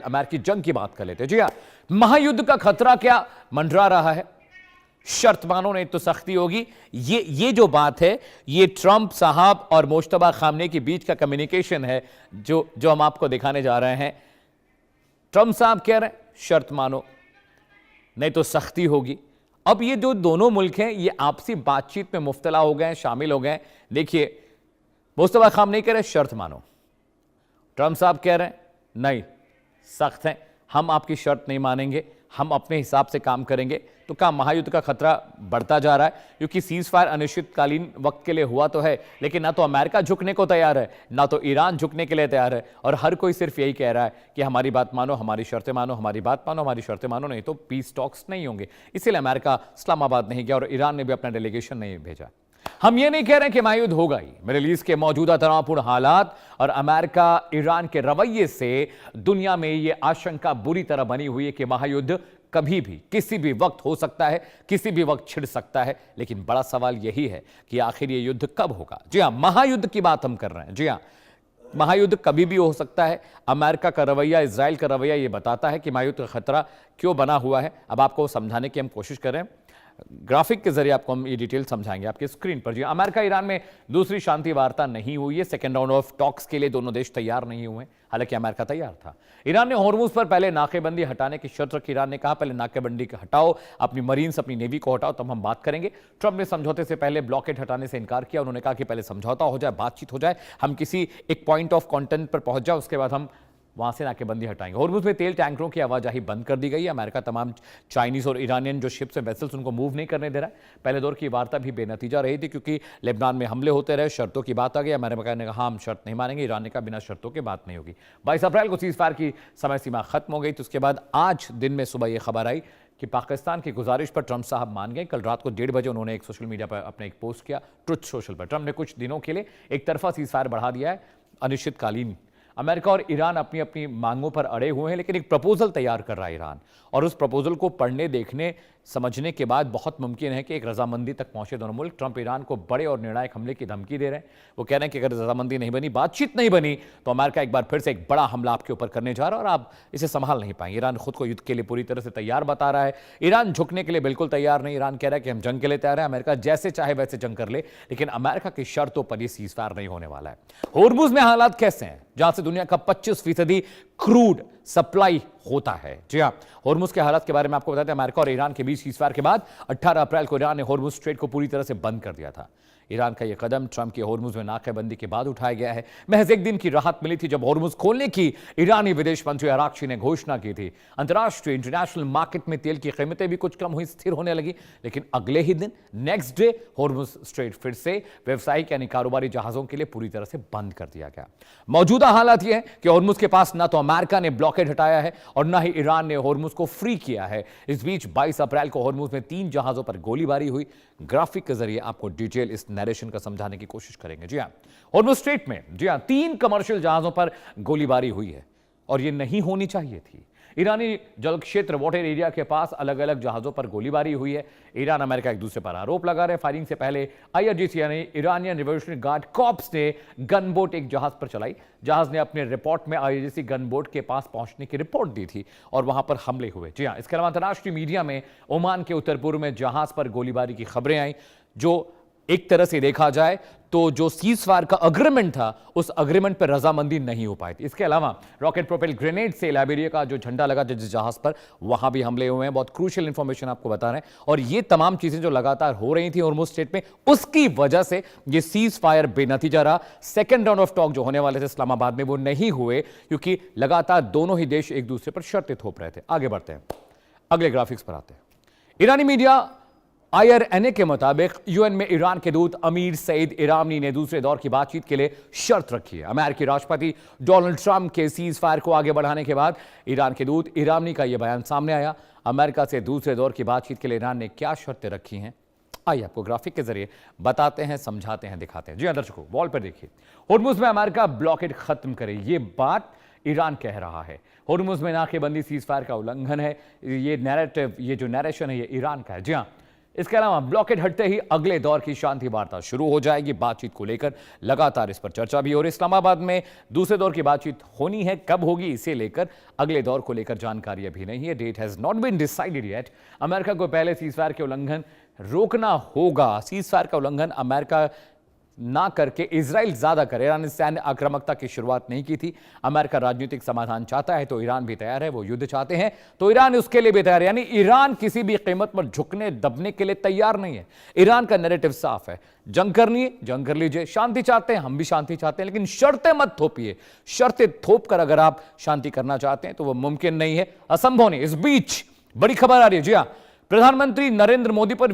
अमेरिकी जंग की बात कर लेते हैं। जी हां, महायुद्ध का खतरा क्या मंडरा रहा है? शर्त मानो नहीं तो सख्ती होगी। ये जो बात है, ये ट्रंप साहब और मुश्तबा खामने के बीच का कम्युनिकेशन है जो हम आपको दिखाने जा रहे हैं। ट्रंप साहब कह रहे हैं शर्त मानो नहीं तो सख्ती होगी। अब ये जो दोनों मुल्क हैं ये आपसी बातचीत में मुफ्तला हो गए, शामिल हो गए। देखिए, मुश्तबा खामने कह रहे शर्त मानो, ट्रंप साहब कह रहे हैं नहीं, सख्त हैं, हम आपकी शर्त नहीं मानेंगे, हम अपने हिसाब से काम करेंगे। तो क्या महायुद्ध का खतरा बढ़ता जा रहा है? क्योंकि सीज फायर अनिश्चितकालीन वक्त के लिए हुआ तो है, लेकिन ना तो अमेरिका झुकने को तैयार है, ना तो ईरान झुकने के लिए तैयार है, और हर कोई सिर्फ यही कह रहा है कि हमारी बात मानो, हमारी शर्तें मानो, हमारी बात मानो, हमारी शर्तें मानो, नहीं तो पीस टॉक्स नहीं होंगे। इसीलिए अमेरिका इस्लामाबाद नहीं गया और ईरान ने भी अपना डेलीगेशन नहीं भेजा। हम ये नहीं कह रहे कि महायुद्ध होगा ही। मिडिल ईस्ट के मौजूदा तनावपूर्ण हालात और अमेरिका ईरान के रवैये से दुनिया में यह आशंका बुरी तरह बनी हुई है कि महायुद्ध कभी भी किसी भी वक्त हो सकता है, किसी भी वक्त छिड़ सकता है। लेकिन बड़ा सवाल यही है कि आखिर यह युद्ध कब होगा। जी हां, महायुद्ध की बात हम कर रहे हैं। जी हां, महायुद्ध कभी भी हो सकता है। अमेरिका का रवैया, इजराइल का रवैया यह बताता है कि महायुद्ध का खतरा क्यों बना हुआ है। अब आपको समझाने की हम कोशिश करें, ग्राफिक के जरिए आपको हम ये डिटेल समझाएंगे आपके स्क्रीन पर। जी, अमेरिका ईरान में दूसरी शांति वार्ता नहीं हुई है। सेकेंड राउंड ऑफ टॉक्स के लिए दोनों देश तैयार नहीं हुए, हालांकि अमेरिका तैयार था। ईरान ने हॉर्मुज पर पहले नाकेबंदी हटाने की शर्त रखी। ईरान ने कहा पहले नाकेबंदी हटाओ, अपनी मरीन्स, अपनी नेवी को हटाओ, तब हम बात करेंगे। ट्रंप ने समझौते से पहले ब्लॉकेड हटाने से इनकार किया। उन्होंने कहा कि पहले समझौता हो जाए, बातचीत हो जाए, हम किसी एक पॉइंट ऑफ कॉन्टेंट पर पहुंच जाए, उसके बाद हम वहां से नाकेबंदी हटाएंगे। हॉर्मुज में तेल टैंकरों की आवाजाही बंद कर दी गई है। अमेरिका तमाम चाइनीज और ईरानियन जो शिप्स हैं, वेसल्स, उनको मूव नहीं करने दे रहा है। पहले दौर की वार्ता भी बेनतीजा रही थी क्योंकि लेबनान में हमले होते रहे, शर्तों की बात आ गई। अमेरिका ने कहा हम शर्त नहीं मानेंगे, ईरान ने कहा बिना शर्तों के बात नहीं होगी। 22 अप्रैल को सीज फायर की समय सीमा खत्म हो गई। तो उसके बाद आज दिन में सुबह यह खबर आई कि पाकिस्तान की गुजारिश पर ट्रंप साहब मान गए। कल रात को 1:30 बजे उन्होंने एक सोशल मीडिया पर अपने एक पोस्ट किया, ट्रुथ सोशल पर। ट्रंप ने कुछ दिनों के लिए एक तरफा सीज फायर बढ़ा दिया है, अनिश्चितकालीन। अमेरिका और ईरान अपनी अपनी मांगों पर अड़े हुए हैं, लेकिन एक प्रपोजल तैयार कर रहा है ईरान, और उस प्रपोजल को पढ़ने, देखने, समझने के बाद बहुत मुमकिन है कि एक रजामंदी तक पहुंचे दोनों मुल्क। ट्रंप ईरान को बड़े और निर्णायक हमले की धमकी दे रहे हैं। वो कह रहे हैं कि अगर रजामंदी नहीं बनी, बातचीत नहीं बनी, तो अमेरिका एक बार फिर से एक बड़ा हमला आपके ऊपर करने जा रहा है और आप इसे संभाल नहीं पाएंगे। ईरान खुद को युद्ध के लिए पूरी तरह से तैयार बता रहा है। ईरान झुकने के लिए बिल्कुल तैयार नहीं। ईरान कह रहा है कि हम जंग के लिए तैयार हैं, अमेरिका जैसे चाहे वैसे जंग कर ले, लेकिन अमेरिका की शर्तों पर यह सीज फायर नहीं होने वाला है। हॉर्मुज में हालात कैसे हैं, जहां से दुनिया का 25% क्रूड सप्लाई होता है। जी हां, हॉर्मुज के हालात के बारे में आपको बताते हैं। अमेरिका और ईरान के बीच सीजफायर के बाद 18 अप्रैल को ईरान ने हॉर्मुज स्ट्रेट को पूरी तरह से बंद कर दिया था। ईरान का यह कदम ट्रंप के हॉर्मुज में नाकेबंदी के बाद उठाया गया है। महज एक दिन की राहत मिली थी जब हॉर्मुज खोलने की ईरानी विदेश मंत्री अराक्ची ने घोषणा की थी। अंतर्राष्ट्रीय इंटरनेशनल मार्केट में तेल की कीमतें भी कुछ कम हुई, स्थिर होने लगी। लेकिन अगले ही दिन, नेक्स्ट डे, हॉर्मुज स्ट्रेट फिर से व्यावसायिक यानी कारोबारी जहाजों के लिए पूरी तरह से बंद कर दिया गया। मौजूदा हालात यह है कि हॉर्मुज के पास ना तो अमेरिका ने ब्लॉकेड हटाया है और ना ही ईरान ने हॉर्मुज को फ्री किया है। इस बीच 22 अप्रैल को हॉर्मुज में 3 जहाजों पर गोलीबारी हुई। ग्राफिक के जरिए आपको डिटेल इस नरेशन का समझाने की कोशिश करेंगे। जी हां, हॉर्मुज स्ट्रेट में 3 कमर्शियल जहाजों पर गोलीबारी हुई है और यह नहीं होनी चाहिए थी। ईरानी जल क्षेत्र वाटर एरिया के पास अलग अलग जहाजों पर गोलीबारी हुई है। ईरान, अमेरिका एक दूसरे पर आरोप लगा रहे हैं। फायरिंग से पहले IRGC यानी ईरानियन रिवोल्यूशनरी गार्ड कॉर्प्स ने गन बोट एक जहाज पर चलाई। जहाज ने अपने रिपोर्ट में IRGC गन बोट के पास पहुंचने की रिपोर्ट दी थी और वहां पर हमले हुए। जी हां, इसके अलावा अंतर्राष्ट्रीय मीडिया में ओमान के उत्तर पूर्व में जहाज पर गोलीबारी की खबरें आई, जो एक तरह से देखा जाए तो जो सीज फायर का अग्रीमेंट था, उस अग्रीमेंट पर रजामंदी नहीं हो पाई थी। इसके अलावा रॉकेट प्रोपेल ग्रेनेड से लाइबेरिया का जो झंडा लगा जिस जहाज पर, वहां भी हमले हुए हैं। बहुत क्रूशियल इंफॉर्मेशन आपको बता रहे हैं। और ये तमाम चीजें जो लगातार हो रही थी हॉर्मुज स्ट्रेट में, उसकी वजह से ये सीज फायर बेनतीजा रहा। सेकेंड राउंड ऑफ टॉक जो होने वाले थे इस्लामाबाद में, वो नहीं हुए क्योंकि लगातार दोनों ही देश एक दूसरे पर शर्तें थोप रहे थे। आगे बढ़ते हैं, अगले ग्राफिक्स पर आते हैं। ईरानी मीडिया IRNA के मुताबिक UN में ईरान के दूत अमीर सईद इरानी ने दूसरे दौर की बातचीत के लिए शर्त रखी है। अमेरिकी राष्ट्रपति डोनाल्ड ट्रंप के सीज फायर को आगे बढ़ाने के बाद ईरान के दूत इरानी का यह बयान सामने आया। अमेरिका से दूसरे दौर की बातचीत के लिए ईरान ने क्या शर्तें रखी हैं, आइए आपको ग्राफिक के जरिए बताते हैं, समझाते हैं, दिखाते हैं। जी दर्शकों, वॉल पर देखिए, हॉर्मुज में अमेरिका ब्लॉकेड खत्म करे, ये बात ईरान कह रहा है। हॉर्मुज में नाकेबंदी सीज फायर का उल्लंघन है। ये नैरेटिव, ये जो नैरेशन है, ये ईरान का है। जी हां, इसके अलावा ब्लॉकेड हटते ही अगले दौर की शांति वार्ता शुरू हो जाएगी। बातचीत को लेकर लगातार इस पर चर्चा भी हो रही। इस्लामाबाद में दूसरे दौर की बातचीत होनी है, कब होगी इसे लेकर अगले दौर को लेकर जानकारी अभी नहीं है। Date has not been decided yet. America को पहले सीजफायर के उल्लंघन रोकना होगा। सीजफायर का उल्लंघन अमेरिका ना करके इजराइल ज्यादा करे। ईरान ने सैन्य आक्रामकता की शुरुआत नहीं की थी। अमेरिका राजनीतिक समाधान चाहता है तो ईरान भी तैयार है। वो युद्ध चाहते हैं तो ईरान उसके लिए भी तैयार है। यानी ईरान किसी भी कीमत पर झुकने दबने के लिए तैयार नहीं है। ईरान का नैरेटिव साफ है, जंग करनी है जंग कर लीजिए, शांति चाहते हैं हम भी शांति चाहते हैं, लेकिन शर्तें मत थोपिए। शर्तें थोप कर अगर आप शांति करना चाहते हैं तो वह मुमकिन नहीं है, असंभव नहीं। इस बीच बड़ी खबर आ रही है। जी हां, प्रधानमंत्री नरेंद्र मोदी पर